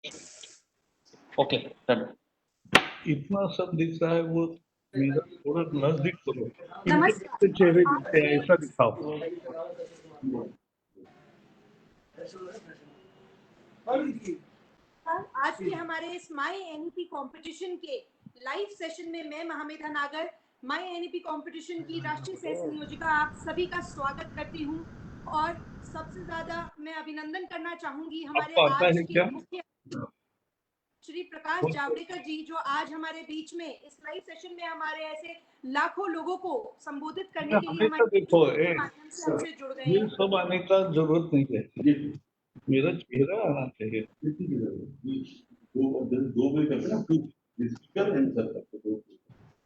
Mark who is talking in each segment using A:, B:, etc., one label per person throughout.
A: Okay done.
B: इतना सब दिख रहा है, वो मेरा थोड़ा नजदीक करो, इनके
C: नमस्कार।
B: कैसे चेहरे दिखते हैं ऐसा दिखाओ।
C: आज के हमारे इस माई एनईपी कंपटीशन के लाइव सेशन में मैं महामेधा नागर माई एनईपी कंपटीशन की राष्ट्रीय सह संयोजिका आप सभी का स्वागत करती हूं और सबसे ज्यादा मैं अभिनंदन करना चाहूंगी हमारे
B: आपको आता
C: आज
B: है
C: के
B: क्या?
C: मुख्य श्री प्रकाश जावड़ेकर जी, जो आज हमारे बीच में इस लाइव सेशन में हमारे ऐसे लाखों लोगों को संबोधित करने के लिए
B: हमेशा
C: हमारे
B: देखो
C: के माध्यम से हमसे जुड़ गए
B: ये
C: हैं।
B: सब आने का जरूरत नहीं है, मेरा चेहरा आना चाहिए।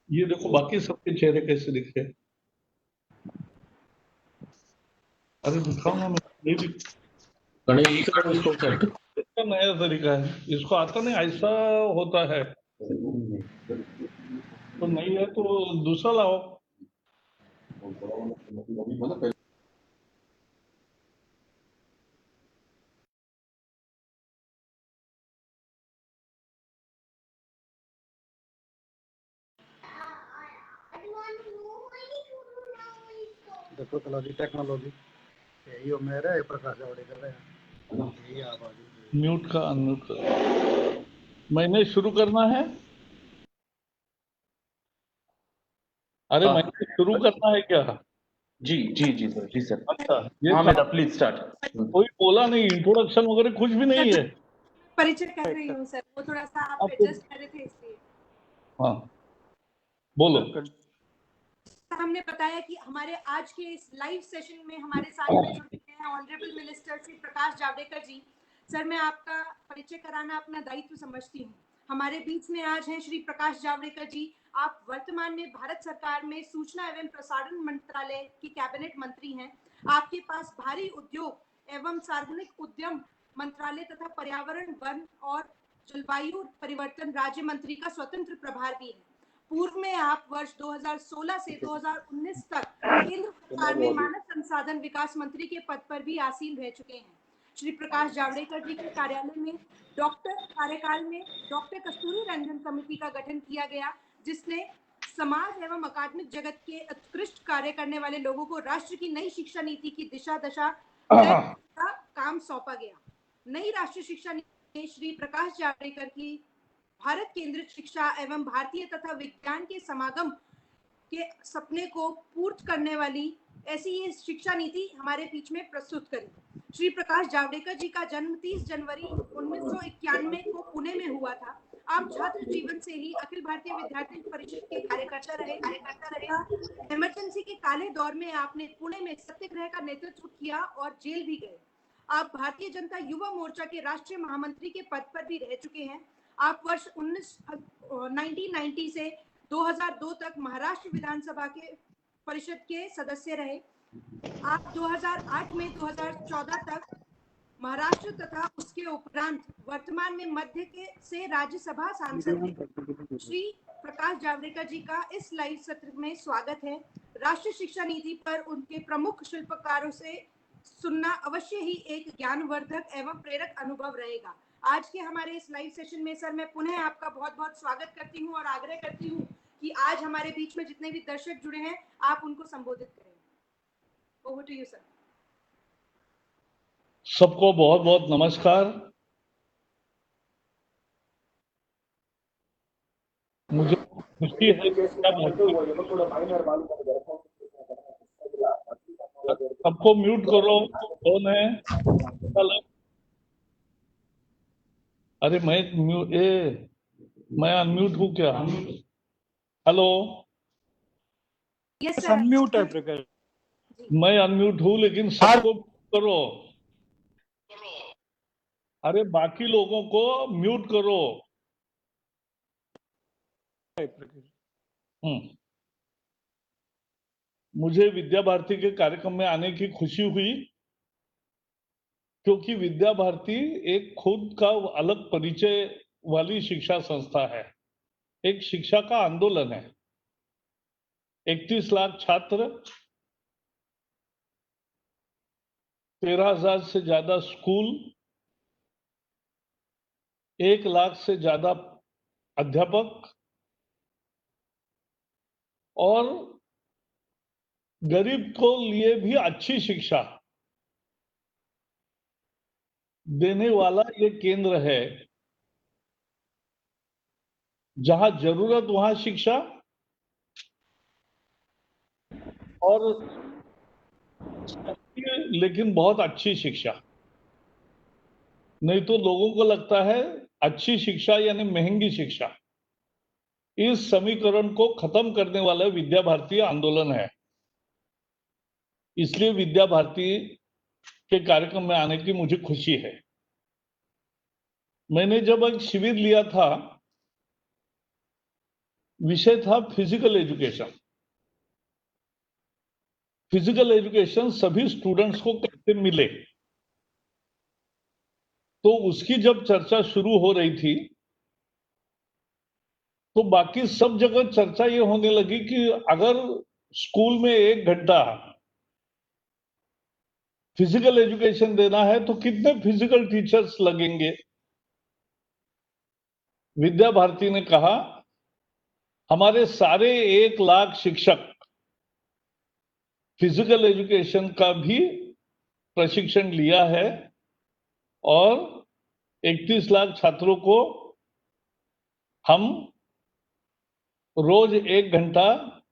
B: ये देखो बाकी सबके चेहरे कैसे दिख रहे हैं। अरे दिखाओ ना, ये भी इसका नया तरीका है, इसको आता नहीं, ऐसा होता है तो नहीं है तो दूसरा लाओ।
D: देखो टेक्नोलॉजी यही हो मेरा है, प्रकाश जावड़ेकर है, यही आप आ जाइए।
B: म्यूट का अनम्यूट कर, मैंने शुरू करना है। अरे मैंने शुरू करना है क्या?
A: जी जी जी सर, जी सर।
B: अच्छा, ये
A: महामेधा प्लीज स्टार्ट।
B: कोई बोला नहीं, इंट्रोडक्शन वगैरह कुछ भी नहीं है।
C: परिचय कर रही हूँ सर, वो थोड़ा सा आप
B: आपको
C: एडजस्ट कर रहे थे इसलिए।
B: हाँ बोलो।
C: हमने बताया कि हमारे आज के इस लाइव सेशन में हमारे साथ में जुड़ चुके हैं ऑनरेबल मिनिस्टर श्री प्रकाश जावड़ेकर जी। सर, मैं आपका परिचय कराना अपना दायित्व समझती हूँ। हमारे बीच में आज हैं श्री प्रकाश जावड़ेकर जी। आप वर्तमान में भारत सरकार में सूचना एवं प्रसारण मंत्रालय की कैबिनेट मंत्री हैं। आपके पास भारी उद्योग एवं सार्वजनिक उद्यम मंत्रालय तथा पर्यावरण, वन और जलवायु परिवर्तन राज्य मंत्री का स्वतंत्र प्रभार भी है। पूर्व में आप वर्ष 2016 से 2019 तक केंद्र सरकार में मानव संसाधन विकास मंत्री के पद पर भी आसीन रह चुके हैं। श्री प्रकाश जावड़ेकर जी के कार्यालय में कार्यकाल में डॉक्टर कस्तूरी रंजन समिति का गठन किया गया, जिसने समाज एवं अकादमिक जगत के उत्कृष्ट कार्य करने वाले लोगों को राष्ट्र की नई शिक्षा नीति की दिशा दशा तय का काम सौंपा गया। नई राष्ट्रीय शिक्षा नीति श्री प्रकाश जावड़ेकर की भारत केंद्रित शिक्षा एवं भारतीय तथा विज्ञान के समागम के सपने को पूर्ण करने वाली ऐसी ये शिक्षा नीति हमारे बीच में प्रस्तुत करी। श्री प्रकाश जावड़ेकर जी का जन्म 30 जनवरी 1991 को पुणे में हुआ था। आप छात्र जीवन से ही अखिल भारतीय विद्यार्थी परिषद के कार्यकर्ता रहे तथा इमरजेंसी के काले दौर में आपने पुणे में सत्याग्रह का नेतृत्व किया और जेल भी गए। आप भारतीय जनता युवा मोर्चा के राष्ट्रीय महामंत्री के पद पर भी रह चुके हैं। आप वर्ष 1990 से 2002 तक महाराष्ट्र विधानसभा के परिषद के सदस्य रहे। आप 2008 में 2014 तक महाराष्ट्र तथा उसके उपरांत वर्तमान में मध्य के से राज्यसभा सांसद हैं। श्री प्रकाश जावड़ेकर जी का इस लाइव सत्र में स्वागत है। राष्ट्रीय शिक्षा नीति पर उनके प्रमुख शिल्पकारों से सुनना अवश्य ही एक ज्ञानवर्धक एवं प्रेरक अनुभव रहेगा। आज के हमारे इस लाइव सेशन में सर मैं पुनः आपका बहुत बहुत स्वागत करती हूँ और आग्रह करती हूँ कि आज हमारे बीच में जितने भी दर्शक जुड़े हैं आप उनको संबोधित करें। Over to you sir.
B: सबको बहुत बहुत नमस्कार। मुझे खुशी है कि सबको म्यूट करो, कौन है? अरे मैं अनम्यूट हूँ क्या? हेलो,
C: यस
D: अनम्यूट है प्रकाश।
B: मैं अनम्यूट हूँ लेकिन सबको करो। अरे बाकी लोगों को म्यूट करो। मुझे विद्या भारती के कार्यक्रम में आने की खुशी हुई, क्योंकि विद्या भारती एक खुद का अलग परिचय वाली शिक्षा संस्था है, एक शिक्षा का आंदोलन है। 31 लाख छात्र, 13,000 से ज्यादा स्कूल, 1 लाख से ज्यादा अध्यापक और गरीब को लिए भी अच्छी शिक्षा देने वाला ये केंद्र है, जहां जरूरत वहां शिक्षा और लेकिन बहुत अच्छी शिक्षा। नहीं तो लोगों को लगता है अच्छी शिक्षा यानी महंगी शिक्षा। इस समीकरण को खत्म करने वाला विद्या भारती आंदोलन है। इसलिए विद्या भारती के कार्यक्रम में आने की मुझे खुशी है। मैंने जब एक शिविर लिया था, विषय था फिजिकल एजुकेशन। फिजिकल एजुकेशन सभी स्टूडेंट्स को कैसे मिले, तो उसकी जब चर्चा शुरू हो रही थी तो बाकी सब जगह चर्चा ये होने लगी कि अगर स्कूल में 1 घंटा फिजिकल एजुकेशन देना है तो कितने फिजिकल टीचर्स लगेंगे। विद्या भारती ने कहा हमारे सारे 1 लाख शिक्षक फिजिकल एजुकेशन का भी प्रशिक्षण लिया है और 31 लाख छात्रों को हम रोज 1 घंटा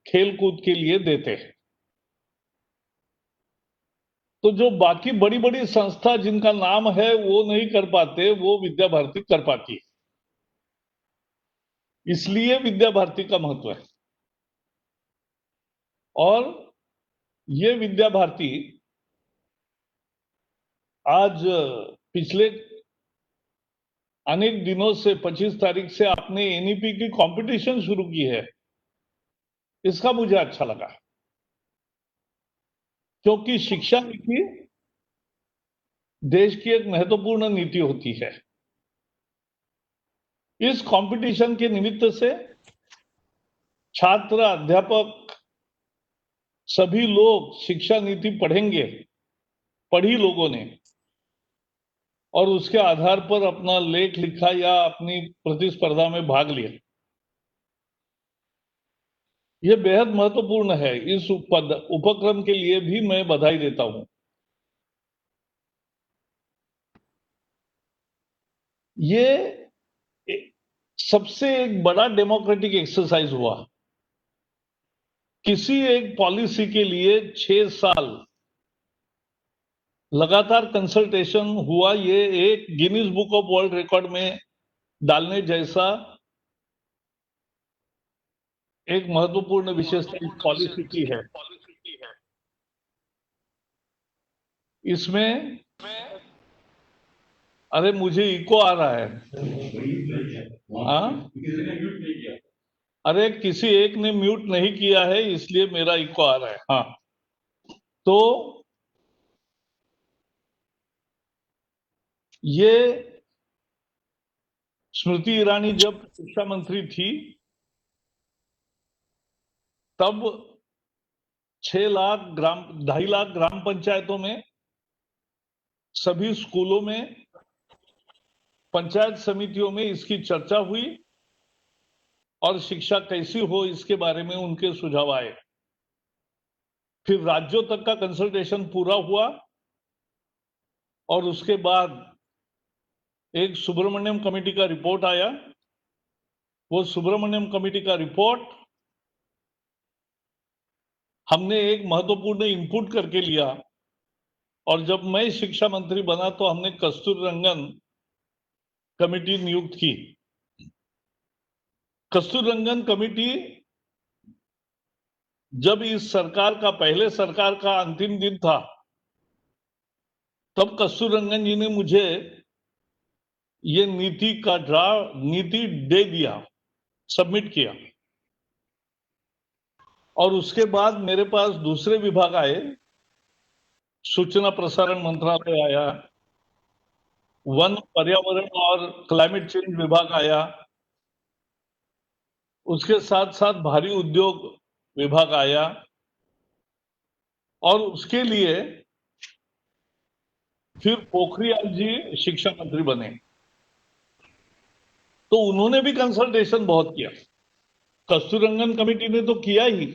B: खेल कूद के लिए देते हैं। तो जो बाकी बड़ी बड़ी संस्था जिनका नाम है वो नहीं कर पाते, वो विद्या भारती कर पाती है। इसलिए विद्या भारती का महत्व है। और ये विद्या भारती आज पिछले अनेक दिनों से 25 तारीख से आपने एनईपी की कंपटीशन शुरू की है, इसका मुझे अच्छा लगा, क्योंकि शिक्षा नीति देश की एक महत्वपूर्ण नीति होती है। इस कंपटीशन के निमित्त से छात्र, अध्यापक, सभी लोग शिक्षा नीति पढ़ेंगे, पढ़ी लोगों ने, और उसके आधार पर अपना लेख लिखा या अपनी प्रतिस्पर्धा में भाग लिया। यह बेहद महत्वपूर्ण है। इस उपक्रम के लिए भी मैं बधाई देता हूं। ये सबसे एक बड़ा डेमोक्रेटिक एक्सरसाइज हुआ। किसी एक पॉलिसी के लिए 6 साल लगातार कंसल्टेशन हुआ, ये एक Guinness book of world record में डालने जैसा एक महत्वपूर्ण विशेषता इस पॉलिसी की है। इसमें अरे मुझे इको आ रहा है। हाँ, अरे किसी एक ने म्यूट नहीं किया है इसलिए मेरा इको आ रहा है। हाँ, तो ये स्मृति ईरानी जब शिक्षा मंत्री थी तब 2.5 लाख ग्राम पंचायतों में, सभी स्कूलों में, पंचायत समितियों में इसकी चर्चा हुई और शिक्षा कैसी हो इसके बारे में उनके सुझाव आए। फिर राज्यों तक का कंसल्टेशन पूरा हुआ और उसके बाद एक सुब्रमण्यम कमेटी का रिपोर्ट आया। वो सुब्रमण्यम कमेटी का रिपोर्ट हमने एक महत्वपूर्ण इनपुट करके लिया और जब मैं शिक्षा मंत्री बना तो हमने कस्तूररंगन कमेटी नियुक्त की। कस्तूररंगन कमेटी जब इस सरकार का, पहले सरकार का अंतिम दिन था, तब कस्तूररंगन जी ने मुझे ये नीति का नीति दे दिया, सबमिट किया। और उसके बाद मेरे पास दूसरे विभाग आए, सूचना प्रसारण मंत्रालय आया, वन, पर्यावरण और क्लाइमेट चेंज विभाग आया, उसके साथ साथ भारी उद्योग विभाग आया और उसके लिए फिर पोखरियाल जी शिक्षा मंत्री बने। तो उन्होंने भी कंसल्टेशन बहुत किया। कस्तूररंगन कमेटी ने तो किया ही।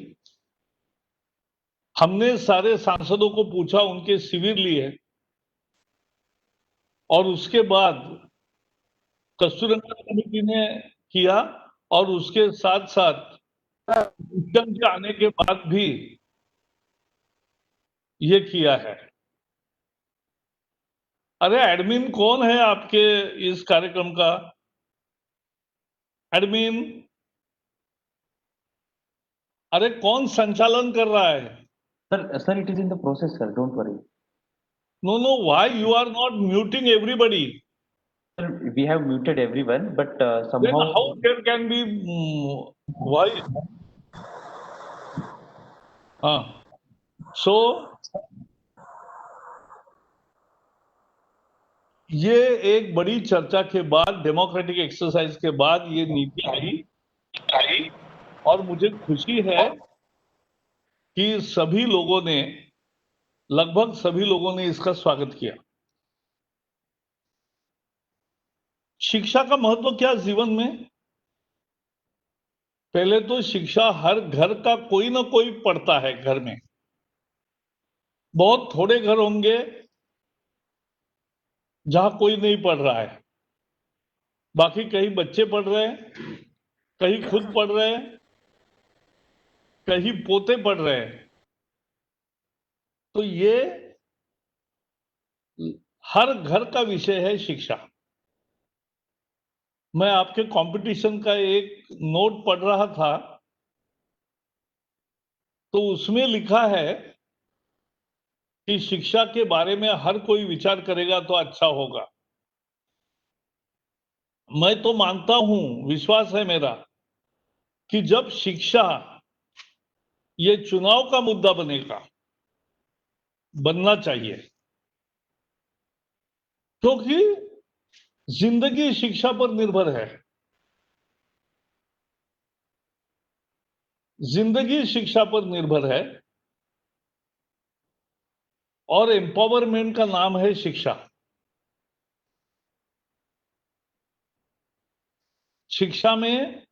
B: हमने सारे सांसदों को पूछा, उनके शिविर लिए, और उसके बाद कस्तूररंगन कमेटी ने किया, और उसके साथ साथ सिस्टम के आने के बाद भी ये किया है। अरे एडमिन कौन है आपके इस कार्यक्रम का? एडमिन, अरे कौन संचालन कर रहा है?
A: Sir, it is in the process, sir. Don't worry.
B: No, why you are not muting everybody?
A: Sir, we have muted everyone, but
B: Then
A: somehow.
B: how there can be why? So ये एक बड़ी चर्चा के बाद, डेमोक्रेटिक एक्सरसाइज के बाद ये नीति आई, और मुझे खुशी है कि सभी लोगों ने, लगभग सभी लोगों ने इसका स्वागत किया। शिक्षा का महत्व क्या जीवन में? पहले तो शिक्षा हर घर का कोई ना कोई पढ़ता है घर में। बहुत थोड़े घर होंगे जहां कोई नहीं पढ़ रहा है, बाकी कहीं बच्चे पढ़ रहे हैं, कहीं खुद पढ़ रहे हैं, कहीं पोते पढ़ रहे हैं। तो ये हर घर का विषय है शिक्षा। मैं आपके कंपटीशन का एक नोट पढ़ रहा था, तो उसमें लिखा है कि शिक्षा के बारे में हर कोई विचार करेगा तो अच्छा होगा। मैं तो मानता हूं, विश्वास है मेरा, कि जब शिक्षा ये चुनाव का मुद्दा बनेगा, बनना चाहिए, क्योंकि जिंदगी शिक्षा पर निर्भर है। जिंदगी शिक्षा पर निर्भर है, और एम्पावरमेंट का नाम है शिक्षा। शिक्षा में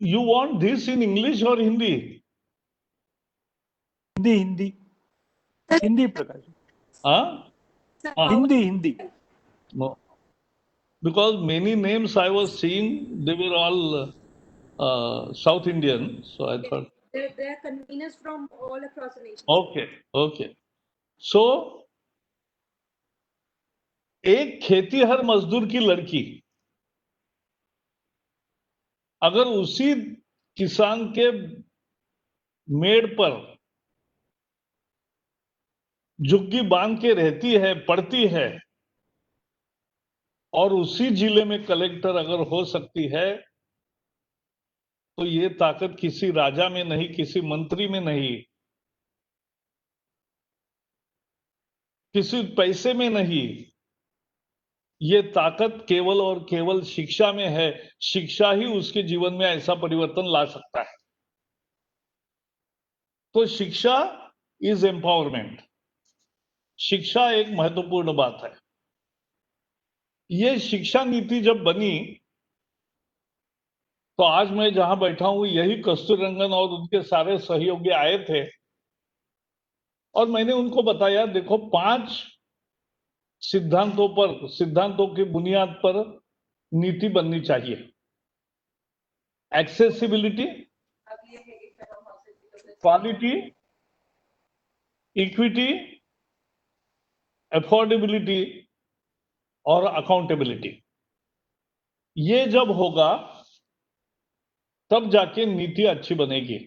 B: you want this in English और हिंदी?
E: हिंदी हिंदी प्रकाश,
B: हाँ,
E: Hindi
B: no, because many names I was seeing, they were all South Indian, so I thought,
C: They are conveners from all across the nation.
B: okay. So एक खेतीहर मजदूर की लड़की अगर उसी किसान के मेड़ पर झुग्गी बांध के रहती है, पढ़ती है, और उसी जिले में कलेक्टर अगर हो सकती है, तो ये ताकत किसी राजा में नहीं, किसी मंत्री में नहीं, किसी पैसे में नहीं, ये ताकत केवल और केवल शिक्षा में है। शिक्षा ही उसके जीवन में ऐसा परिवर्तन ला सकता है। तो शिक्षा इज एम्पावरमेंट। शिक्षा एक महत्वपूर्ण बात है। ये शिक्षा नीति जब बनी, तो आज मैं जहां बैठा हूं, यही कस्तूररंगन और उनके सारे सहयोगी आए थे, और मैंने उनको बताया, देखो 5 सिद्धांतों की बुनियाद पर नीति बननी चाहिए। एक्सेसिबिलिटी, क्वालिटी, इक्विटी, अफोर्डेबिलिटी और अकाउंटेबिलिटी। ये जब होगा तब जाके नीति अच्छी बनेगी।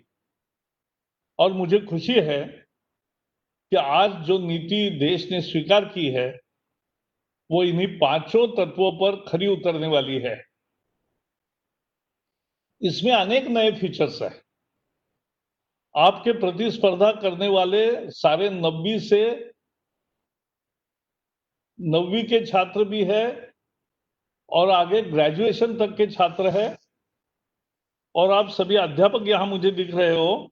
B: और मुझे खुशी है कि आज जो नीति देश ने स्वीकार की है, वो इन्हीं 5 तत्वों पर खरी उतरने वाली है। इसमें अनेक नए फीचर्स हैं। आपके प्रतिस्पर्धा करने वाले सारे 9वीं के छात्र भी है, और आगे ग्रेजुएशन तक के छात्र है, और आप सभी अध्यापक यहां मुझे दिख रहे हो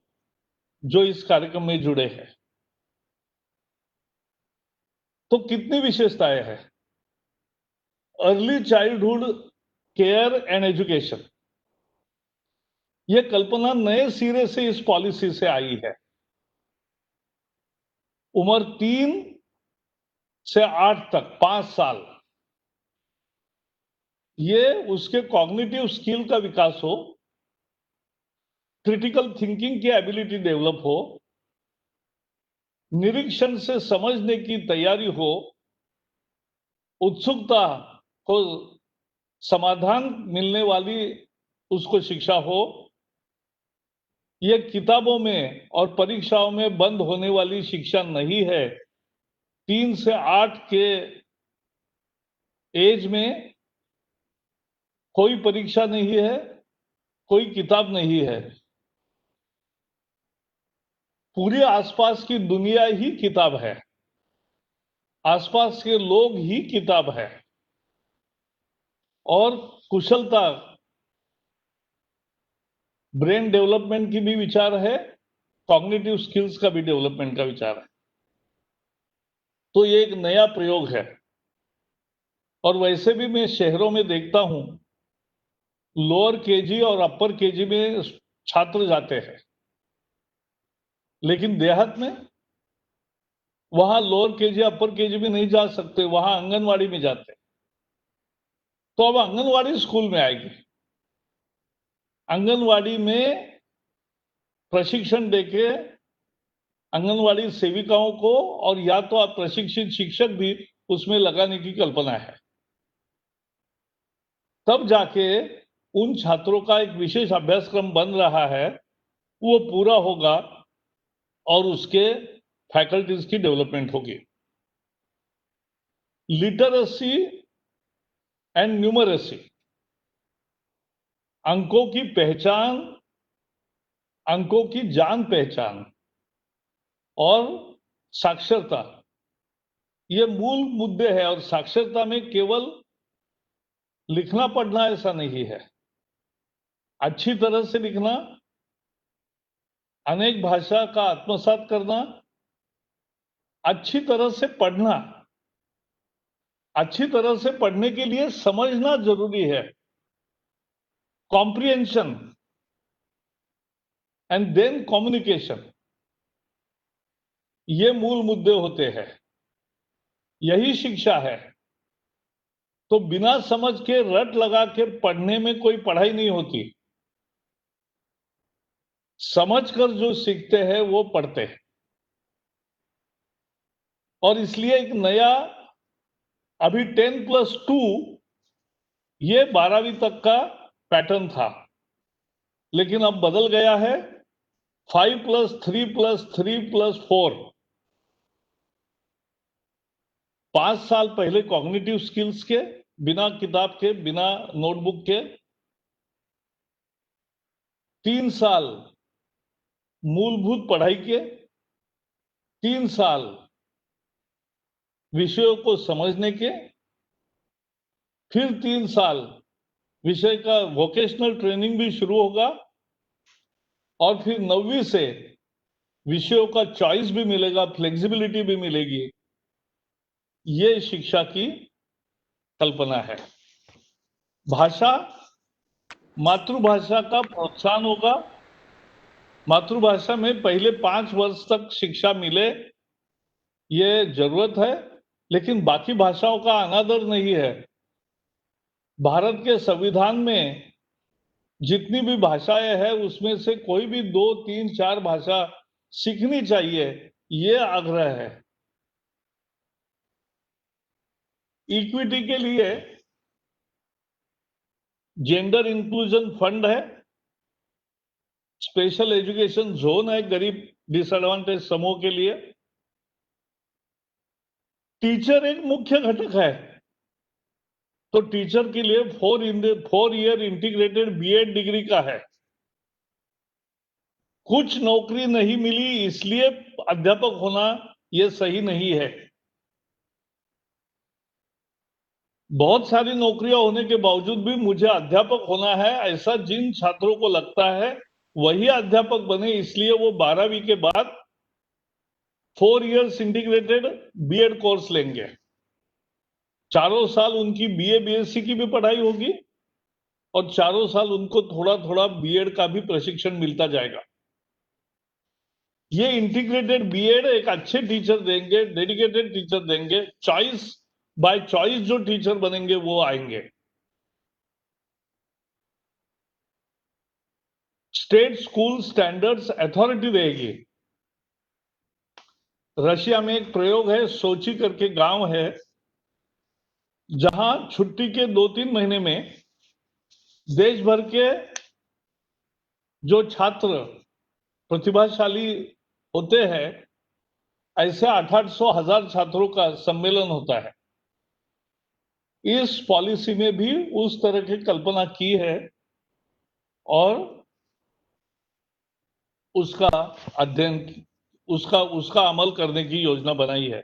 B: जो इस कार्यक्रम में जुड़े हैं। तो कितनी विशेषताएं हैं। Early childhood care and education, ये कल्पना नए सिरे से इस पॉलिसी से आई है। उम्र 3 से 8 तक 5 साल, ये उसके कॉग्निटिव स्किल का विकास हो, क्रिटिकल थिंकिंग की एबिलिटी डेवलप हो, निरीक्षण से समझने की तैयारी हो, उत्सुकता को समाधान मिलने वाली उसको शिक्षा हो। यह किताबों में और परीक्षाओं में बंद होने वाली शिक्षा नहीं है। 3 से 8 के एज में कोई परीक्षा नहीं है, कोई किताब नहीं है, पूरी आसपास की दुनिया ही किताब है, आसपास के लोग ही किताब है। और कुशलता, ब्रेन डेवलपमेंट की भी विचार है, कॉग्निटिव स्किल्स का भी डेवलपमेंट का विचार है। तो ये एक नया प्रयोग है। और वैसे भी मैं शहरों में देखता हूं, लोअर केजी और अपर केजी में छात्र जाते हैं, लेकिन देहात में वहां लोअर केजी अपर केजी में नहीं जा सकते, वहां आंगनवाड़ी में जाते हैं। तो अब आंगनवाड़ी स्कूल में आएगी। आंगनवाड़ी में प्रशिक्षण देके आंगनवाड़ी सेविकाओं को, और या तो आप प्रशिक्षित शिक्षक भी उसमें लगाने की कल्पना है। तब जाके उन छात्रों का एक विशेष अभ्यासक्रम बन रहा है, वो पूरा होगा और उसके फैकल्टीज की डेवलपमेंट होगी। लिटरेसी एंड न्यूमरेसी, अंकों की पहचान, अंकों की जान पहचान और साक्षरता, ये मूल मुद्दे हैं। और साक्षरता में केवल लिखना पढ़ना ऐसा नहीं है, अच्छी तरह से लिखना, अनेक भाषा का आत्मसात करना, अच्छी तरह से पढ़ना, अच्छी तरह से पढ़ने के लिए समझना जरूरी है, कॉम्प्रिहेंशन एंड देन कम्युनिकेशन, ये मूल मुद्दे होते हैं, यही शिक्षा है। तो बिना समझ के रट लगा के पढ़ने में कोई पढ़ाई नहीं होती। समझकर जो सीखते हैं वो पढ़ते हैं। और इसलिए एक नया, अभी 10+2 ये 12वीं तक का पैटर्न था, लेकिन अब बदल गया है 5+3+3+4। 5 साल पहले कॉग्निटिव स्किल्स के, बिना किताब के, बिना नोटबुक के, 3 साल मूलभूत पढ़ाई के, 3 साल विषयों को समझने के, फिर 3 साल विषय का वोकेशनल ट्रेनिंग भी शुरू होगा, और फिर 9वीं से विषयों का चॉइस भी मिलेगा, फ्लेक्सिबिलिटी भी मिलेगी। ये शिक्षा की कल्पना है। भाषा, मातृभाषा का प्रोत्साहन होगा। मातृभाषा में पहले 5 वर्ष तक शिक्षा मिले, ये जरूरत है, लेकिन बाकी भाषाओं का अनादर नहीं है। भारत के संविधान में जितनी भी भाषाएं हैं, उसमें से कोई भी 2, 3, 4 भाषा सीखनी चाहिए, ये आग्रह है। इक्विटी के लिए जेंडर इंक्लूजन फंड है, स्पेशल एजुकेशन जोन है गरीब डिसएडवांटेज समूह के लिए। टीचर एक मुख्य घटक है, तो टीचर के लिए 4 ईयर इंटीग्रेटेड बीएड डिग्री का है। कुछ नौकरी नहीं मिली इसलिए अध्यापक होना यह सही नहीं है। बहुत सारी नौकरियां होने के बावजूद भी मुझे अध्यापक होना है, ऐसा जिन छात्रों को लगता है वही अध्यापक बने, इसलिए वो 12वीं के बाद 4 इयर्स इंटीग्रेटेड बीएड कोर्स लेंगे। चारों साल उनकी बीए बीएससी की भी पढ़ाई होगी और चारों साल उनको थोड़ा थोड़ा बीएड का भी प्रशिक्षण मिलता जाएगा। ये इंटीग्रेटेड बीएड एक अच्छे टीचर देंगे, डेडिकेटेड टीचर देंगे, चॉइस बाय चॉइस जो टीचर बनेंगे वो आएंगे। स्टेट स्कूल स्टैंडर्ड्स अथॉरिटी रहेगी। रशिया में एक प्रयोग है, सोची करके गांव है, जहां छुट्टी के 2-3 महीने में देश भर के जो छात्र प्रतिभाशाली होते हैं, ऐसे 800-1000 छात्रों का सम्मेलन होता है। इस पॉलिसी में भी उस तरह की कल्पना की है और उसका अध्ययन, उसका अमल करने की योजना बनाई है।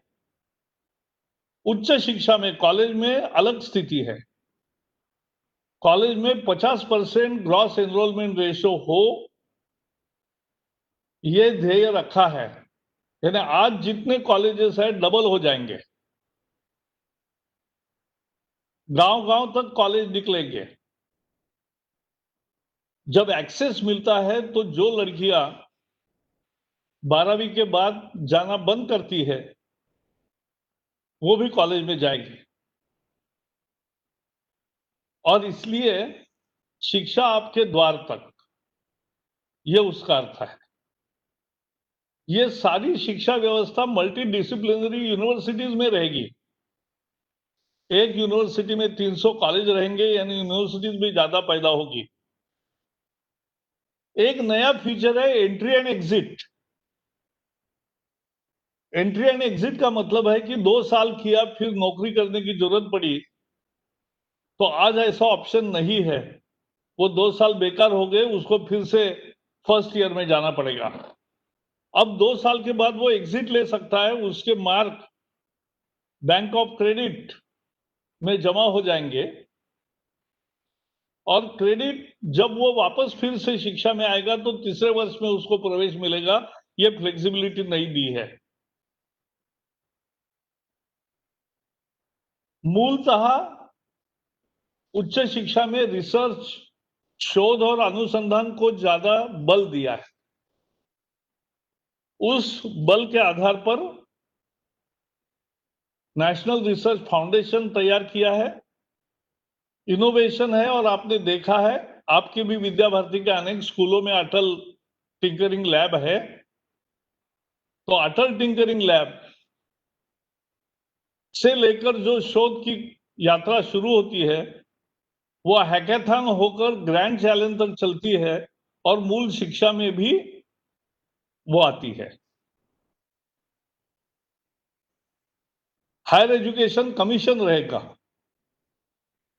B: उच्च शिक्षा में कॉलेज में अलग स्थिति है। कॉलेज में 50% ग्रॉस एनरोलमेंट रेशियो हो, ये ध्येय रखा है। यानी आज जितने कॉलेजेस हैं डबल हो जाएंगे, गांव गांव तक कॉलेज निकलेंगे। जब एक्सेस मिलता है तो जो लड़कियां 12वीं के बाद जाना बंद करती है वो भी कॉलेज में जाएगी। और इसलिए शिक्षा आपके द्वार तक, ये उसका अर्थ है। ये सारी शिक्षा व्यवस्था मल्टी डिसिप्लिनरी यूनिवर्सिटीज में रहेगी। एक यूनिवर्सिटी में 300 कॉलेज रहेंगे, यानी यूनिवर्सिटीज भी ज्यादा पैदा होगी। एक नया फीचर है entry and exit. Entry and exit का मतलब है कि 2 साल किया फिर नौकरी करने की जरूरत पड़ी, तो आज ऐसा ऑप्शन नहीं है। वो 2 साल बेकार हो गए, उसको फिर से फर्स्ट ईयर में जाना पड़ेगा। अब 2 साल के बाद वो एग्जिट ले सकता है, उसके मार्क बैंक ऑफ क्रेडिट में जमा हो जाएंगे और क्रेडिट जब वो वापस फिर से शिक्षा में आएगा तो तीसरे वर्ष में उसको प्रवेश मिलेगा। ये फ्लेक्सिबिलिटी नहीं दी है। मूलतः उच्च शिक्षा में रिसर्च, शोध और अनुसंधान को ज्यादा बल दिया है। उस बल के आधार पर नेशनल रिसर्च फाउंडेशन तैयार किया है। इनोवेशन है, और आपने देखा है आपके भी विद्या भारती के अनेक स्कूलों में अटल टिंकरिंग लैब है। तो अटल टिंकरिंग लैब से लेकर जो शोध की यात्रा शुरू होती है वो हैकेथॉन होकर ग्रैंड चैलेंज तक चलती है और मूल शिक्षा में भी वो आती है। हायर एजुकेशन कमीशन रहेगा,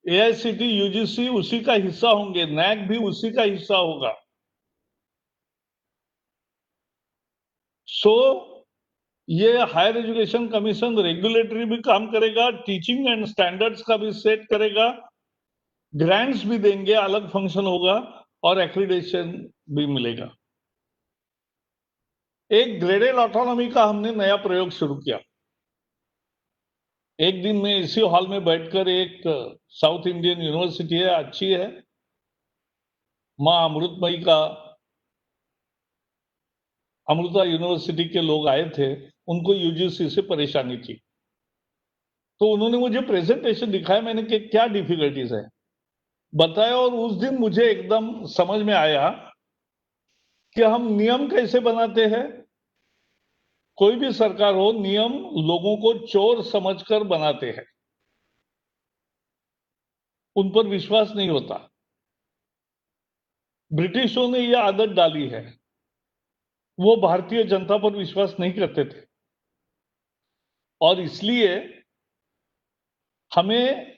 B: एआईसीटी, यूजीसी उसी का हिस्सा होंगे, नैक भी उसी का हिस्सा होगा। ये हायर एजुकेशन कमीशन रेगुलेटरी भी काम करेगा, टीचिंग एंड स्टैंडर्ड्स का भी सेट करेगा, ग्रांट्स भी देंगे, अलग फंक्शन होगा और एक्रीडेशन भी मिलेगा। एक ग्रेडेड ऑटोनॉमी का हमने नया प्रयोग शुरू किया। एक दिन में इसी हॉल में बैठकर, एक साउथ इंडियन यूनिवर्सिटी है, अच्छी है, मां अमृतमयी का, अमृता यूनिवर्सिटी के लोग आए थे, उनको यूजीसी से परेशानी थी। तो उन्होंने मुझे प्रेजेंटेशन दिखाया, मैंने कहा क्या डिफिकल्टीज है बताया, और उस दिन मुझे एकदम समझ में आया कि हम नियम कैसे बनाते हैं। कोई भी सरकार हो, नियम लोगों को चोर समझकर बनाते हैं, उन पर विश्वास नहीं होता। ब्रिटिशों ने यह आदत डाली है, वो भारतीय जनता पर विश्वास नहीं करते थे और इसलिए हमें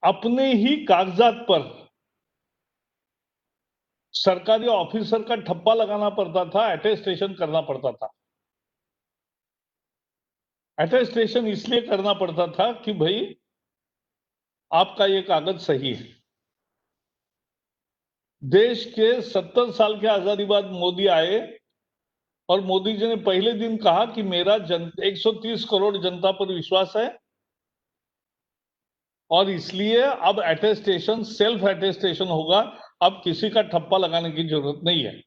B: अपने ही कागजात पर सरकारी ऑफिसर का ठप्पा लगाना पड़ता था, अटेस्टेशन करना पड़ता था। अटेस्टेशन इसलिए करना पड़ता था कि भाई आपका ये कागज सही है। देश के 70 साल के आजादी बाद मोदी आए और मोदी जी ने पहले दिन कहा कि मेरा 130 करोड़ जनता पर विश्वास है, और इसलिए अब अटेस्टेशन सेल्फ अटेस्टेशन होगा, अब किसी का ठप्पा लगाने की जरूरत नहीं है।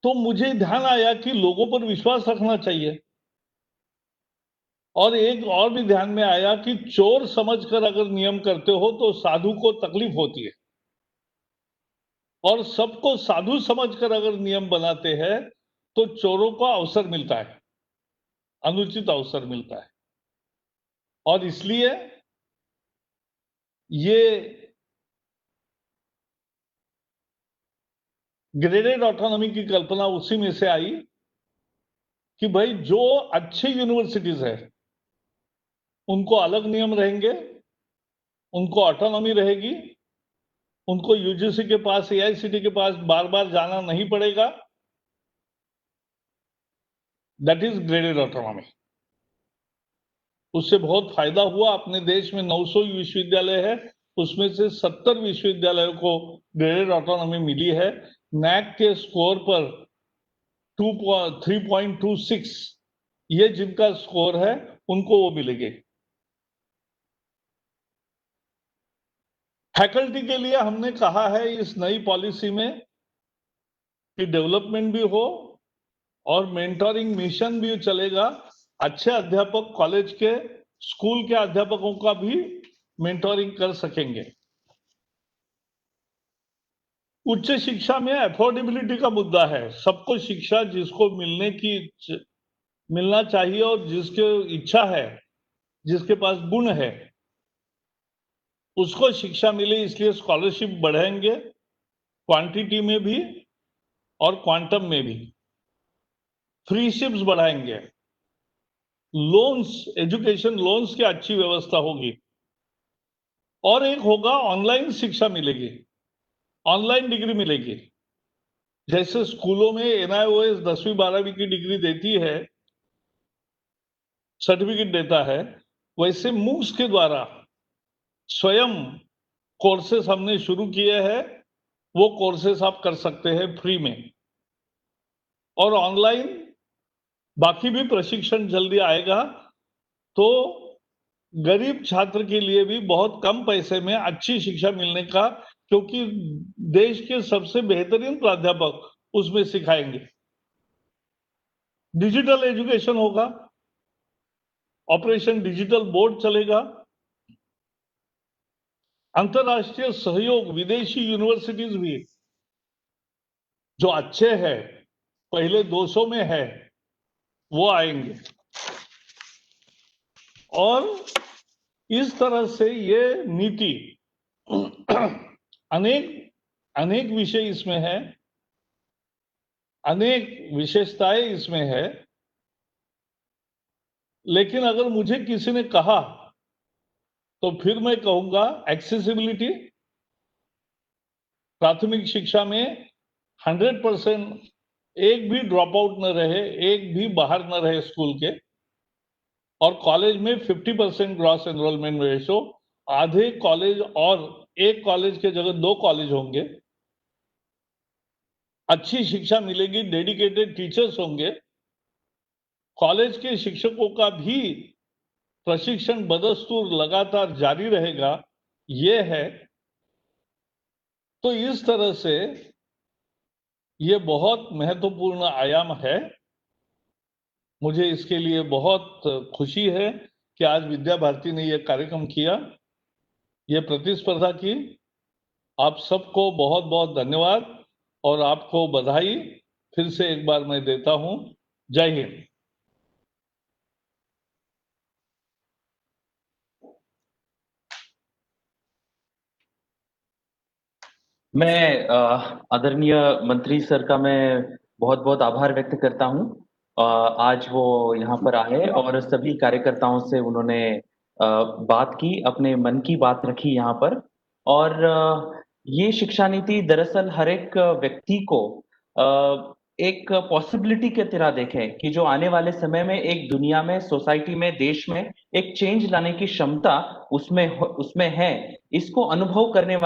B: तो मुझे ध्यान आया कि लोगों पर विश्वास रखना चाहिए, और एक और भी ध्यान में आया कि चोर समझकर अगर नियम करते हो तो साधु को तकलीफ होती है, और सबको साधु समझकर अगर नियम बनाते हैं तो चोरों को अवसर मिलता है, अनुचित अवसर मिलता है। और इसलिए ये ग्रेडेड ऑटोनॉमी की कल्पना उसी में से आई कि भाई जो अच्छे यूनिवर्सिटीज है उनको अलग नियम रहेंगे, उनको ऑटोनॉमी रहेगी, उनको यूजीसी के पास, एआईसीटी के पास बार बार जाना नहीं पड़ेगा। That is graded autonomy. उससे बहुत फायदा हुआ। अपने देश में 900 विश्वविद्यालय है, उसमें से 70 विश्वविद्यालयों को ग्रेडेड ऑटोनॉमी मिली है। नैक के स्कोर पर 3.26 ये जिनका स्कोर है उनको वो मिलेगी। फैकल्टी के लिए हमने कहा है इस नई पॉलिसी में कि डेवलपमेंट भी हो और मेंटोरिंग मिशन भी चलेगा। अच्छे अध्यापक कॉलेज के, स्कूल के अध्यापकों का भी मेंटोरिंग कर सकेंगे। उच्च शिक्षा में अफोर्डेबिलिटी का मुद्दा है। सबको शिक्षा जिसको मिलना चाहिए और जिसके इच्छा है, जिसके पास गुण है, उसको शिक्षा मिले, इसलिए स्कॉलरशिप बढ़ाएंगे, क्वांटिटी में भी और क्वांटम में भी। फ्री शिप्स बढ़ाएंगे, लोन्स, एजुकेशन लोन्स की अच्छी व्यवस्था होगी, और एक होगा ऑनलाइन शिक्षा मिलेगी, ऑनलाइन डिग्री मिलेगी। जैसे स्कूलों में एनआईओएस 10वीं 12वीं की डिग्री देती है, सर्टिफिकेट देता है, वैसे मूक्स के द्वारा स्वयं कोर्सेस हमने शुरू किए हैं। वो कोर्सेस आप कर सकते हैं फ्री में, और ऑनलाइन बाकी भी प्रशिक्षण जल्दी आएगा। तो गरीब छात्र के लिए भी बहुत कम पैसे में अच्छी शिक्षा मिलने का, क्योंकि देश के सबसे बेहतरीन प्राध्यापक उसमें सिखाएंगे। डिजिटल एजुकेशन होगा, ऑपरेशन डिजिटल बोर्ड चलेगा। अंतरराष्ट्रीय सहयोग, विदेशी यूनिवर्सिटीज भी जो अच्छे हैं, पहले 200 में है, वो आएंगे। और इस तरह से ये नीति अनेक विषय इसमें है, अनेक विशेषताएं इसमें है। लेकिन अगर मुझे किसी ने कहा तो फिर मैं कहूंगा एक्सेसिबिलिटी। प्राथमिक शिक्षा में 100% एक भी ड्रॉप आउट न रहे, एक भी बाहर न रहे स्कूल के, और कॉलेज में 50% ग्रॉस एनरोलमेंट रेशो, आधे कॉलेज और एक कॉलेज के जगह 2 कॉलेज होंगे। अच्छी शिक्षा मिलेगी, डेडिकेटेड टीचर्स होंगे, कॉलेज के शिक्षकों का भी प्रशिक्षण बदस्तूर लगातार जारी रहेगा, ये है। तो इस तरह से ये बहुत महत्वपूर्ण आयाम है। मुझे इसके लिए बहुत खुशी है कि आज विद्या भारती ने यह कार्यक्रम किया, ये प्रतिस्पर्धा की। आप सबको बहुत बहुत धन्यवाद और आपको बधाई फिर से एक बार मैं देता हूं। जय हिंद।
A: मैं आदरणीय मंत्री सर का मैं बहुत बहुत आभार व्यक्त करता हूं। आज वो यहाँ पर आए और सभी कार्यकर्ताओं से उन्होंने बात की, अपने मन की बात रखी यहाँ पर। और ये शिक्षा नीति दरअसल हर एक व्यक्ति को एक पॉसिबिलिटी की तरह देखें कि जो आने वाले समय में एक दुनिया में, सोसाइटी में, देश में एक चेंज लाने की क्षमता उसमें है। इसको अनुभव करने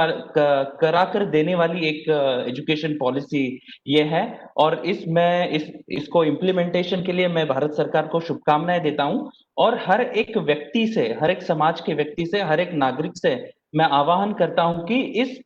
A: करा कर देने वाली एक एजुकेशन पॉलिसी ये है। और इसको इम्प्लीमेंटेशन के लिए मैं भारत सरकार को शुभकामनाएं देता हूं। और हर एक व्यक्ति से, हर एक समाज के व्यक्ति से, हर एक नागरिक से मैं आह्वान करता हूं कि इस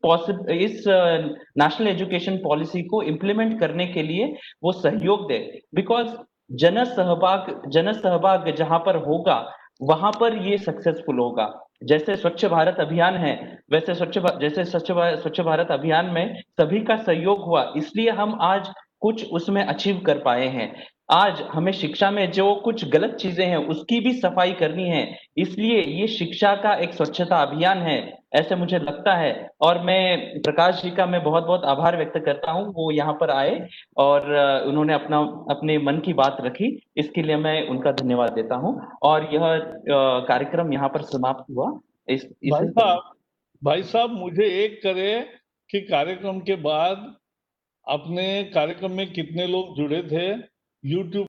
A: नेशनल एजुकेशन पॉलिसी को इम्प्लीमेंट करने के लिए वो सहयोग दे। बिकॉज जन सहभाग जहां पर होगा वहां पर ये सक्सेसफुल होगा। जैसे स्वच्छ भारत अभियान है, वैसे स्वच्छ भारत अभियान में सभी का सहयोग हुआ, इसलिए हम आज कुछ उसमें अचीव कर पाए हैं। आज हमें शिक्षा में जो कुछ गलत चीजें हैं उसकी भी सफाई करनी है, इसलिए ये शिक्षा का एक स्वच्छता अभियान है, ऐसे मुझे लगता है। और मैं प्रकाश जी का मैं बहुत बहुत आभार व्यक्त करता हूँ, वो यहाँ पर आए और उन्होंने अपने मन की बात रखी, इसके लिए मैं उनका धन्यवाद देता हूँ। और यह कार्यक्रम यहाँ पर समाप्त हुआ।
B: भाई साहब मुझे एक करे कि कार्यक्रम के बाद अपने कार्यक्रम में कितने लोग जुड़े थे, YouTube